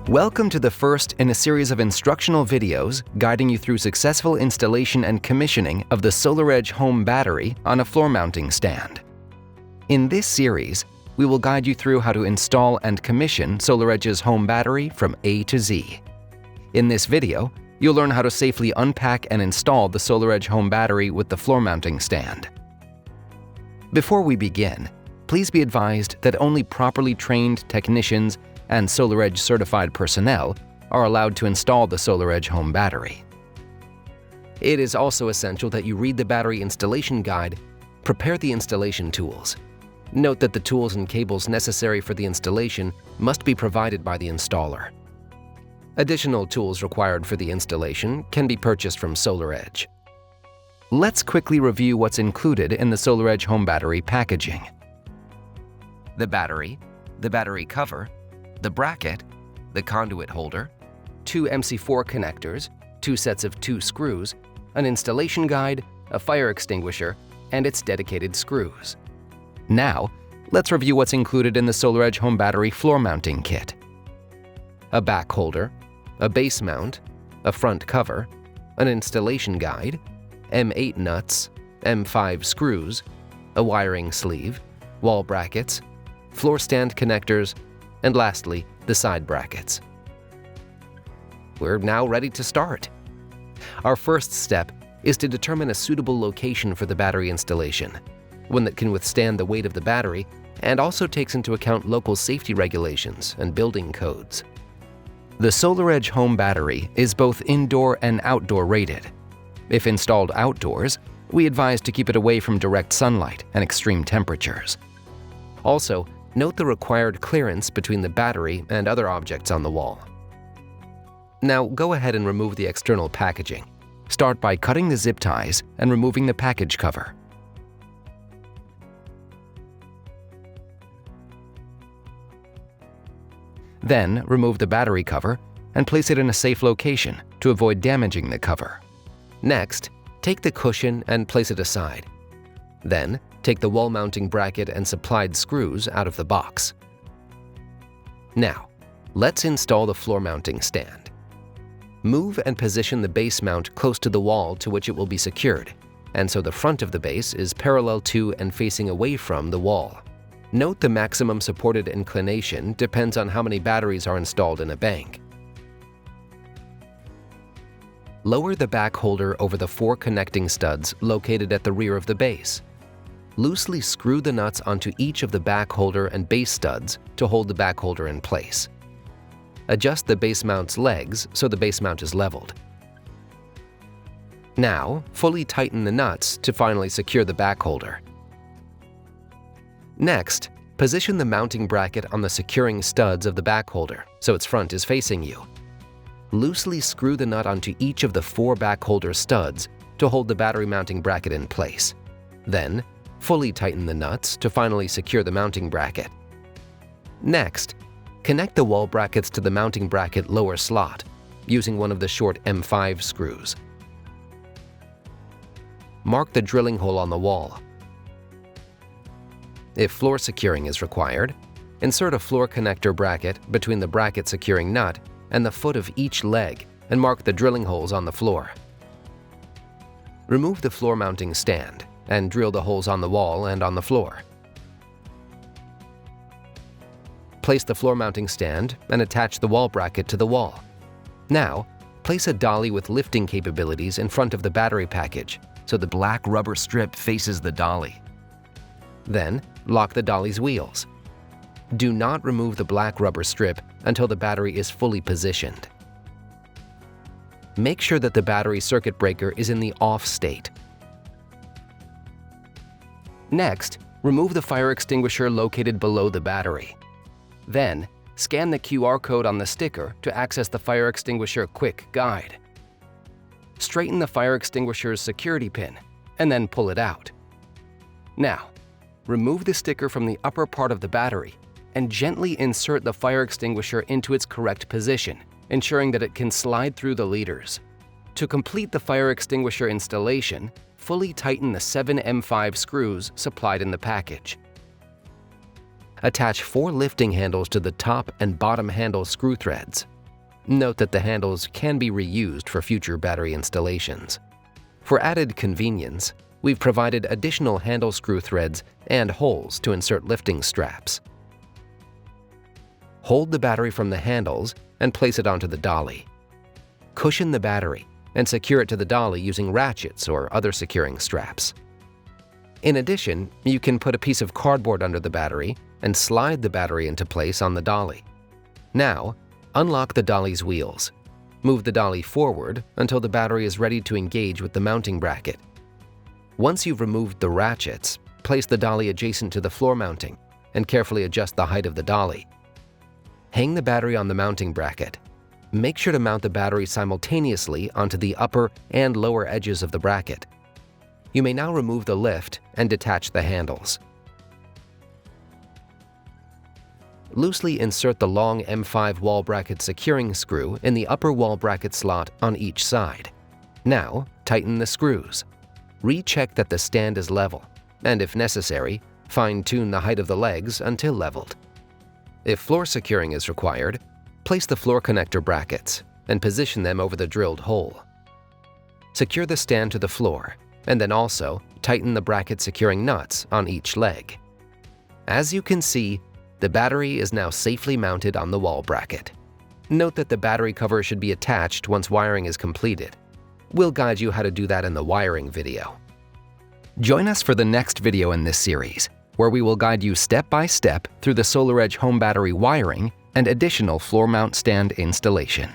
Welcome to the first in a series of instructional videos guiding you through successful installation and commissioning of the SolarEdge Home Battery on a floor mounting stand. In this series, we will guide you through how to install and commission SolarEdge's home battery from A to Z. In this video, you'll learn how to safely unpack and install the SolarEdge Home Battery with the floor mounting stand. Before we begin, please be advised that only properly trained technicians and SolarEdge certified personnel are allowed to install the SolarEdge Home Battery. It is also essential that you read the battery installation guide, prepare the installation tools. Note that the tools and cables necessary for the installation must be provided by the installer. Additional tools required for the installation can be purchased from SolarEdge. Let's quickly review what's included in the SolarEdge Home Battery packaging. The battery cover, the bracket, the conduit holder, 2 MC4 connectors, 2 sets of 2 screws, an installation guide, a fire extinguisher, and its dedicated screws. Now, let's review what's included in the SolarEdge Home Battery floor mounting kit. A back holder, a base mount, a front cover, an installation guide, M8 nuts, M5 screws, a wiring sleeve, wall brackets, floor stand connectors, and lastly, the side brackets. We're now ready to start. Our first step is to determine a suitable location for the battery installation, one that can withstand the weight of the battery and also takes into account local safety regulations and building codes. The SolarEdge Home Battery is both indoor and outdoor rated. If installed outdoors, we advise to keep it away from direct sunlight and extreme temperatures. Also, note the required clearance between the battery and other objects on the wall. Now go ahead and remove the external packaging. Start by cutting the zip ties and removing the package cover. Then remove the battery cover and place it in a safe location to avoid damaging the cover. Next, take the cushion and place it aside. Then, take the wall mounting bracket and supplied screws out of the box. Now, let's install the floor mounting stand. Move and position the base mount close to the wall to which it will be secured, and so the front of the base is parallel to and facing away from the wall. Note the maximum supported inclination depends on how many batteries are installed in a bank. Lower the back holder over the 4 connecting studs located at the rear of the base. Loosely screw the nuts onto each of the back holder and base studs to hold the back holder in place. Adjust the base mount's legs so the base mount is leveled. Now, fully tighten the nuts to finally secure the back holder. Next, position the mounting bracket on the securing studs of the back holder so its front is facing you. Loosely screw the nut onto each of the 4 back holder studs to hold the battery mounting bracket in place. Then, fully tighten the nuts to finally secure the mounting bracket. Next, connect the wall brackets to the mounting bracket lower slot using one of the short M5 screws. Mark the drilling hole on the wall. If floor securing is required, insert a floor connector bracket between the bracket securing nut and the foot of each leg and mark the drilling holes on the floor. Remove the floor mounting stand and drill the holes on the wall and on the floor. Place the floor mounting stand and attach the wall bracket to the wall. Now, place a dolly with lifting capabilities in front of the battery package so the black rubber strip faces the dolly. Then, lock the dolly's wheels. Do not remove the black rubber strip until the battery is fully positioned. Make sure that the battery circuit breaker is in the off state. Next, remove the fire extinguisher located below the battery. Then, scan the QR code on the sticker to access the fire extinguisher quick guide. Straighten the fire extinguisher's security pin and then pull it out. Now, remove the sticker from the upper part of the battery and gently insert the fire extinguisher into its correct position, ensuring that it can slide through the leaders. To complete the fire extinguisher installation, fully tighten the 7 M5 screws supplied in the package. Attach 4 lifting handles to the top and bottom handle screw threads Note that the handles can be reused for future battery installations. For added convenience, we've provided additional handle screw threads and holes to insert lifting straps. Hold the battery from the handles and place it onto the dolly. Cushion the battery and secure it to the dolly using ratchets or other securing straps. In addition, you can put a piece of cardboard under the battery and slide the battery into place on the dolly. Now, unlock the dolly's wheels. Move the dolly forward until the battery is ready to engage with the mounting bracket. Once you've removed the ratchets, place the dolly adjacent to the floor mounting and carefully adjust the height of the dolly. Hang the battery on the mounting bracket. Make sure to mount the battery simultaneously onto the upper and lower edges of the bracket. You may now remove the lift and detach the handles. Loosely insert the long M5 wall bracket securing screw in the upper wall bracket slot on each side. Now, tighten the screws. Recheck that the stand is level, and if necessary, fine-tune the height of the legs until leveled. If floor securing is required, place the floor connector brackets and position them over the drilled hole. Secure the stand to the floor, and then also tighten the bracket securing nuts on each leg. As you can see, the battery is now safely mounted on the wall bracket. Note that the battery cover should be attached once wiring is completed. We'll guide you how to do that in the wiring video. Join us for the next video in this series, where we will guide you step by step through the SolarEdge Home Battery wiring and additional floor mount stand installation.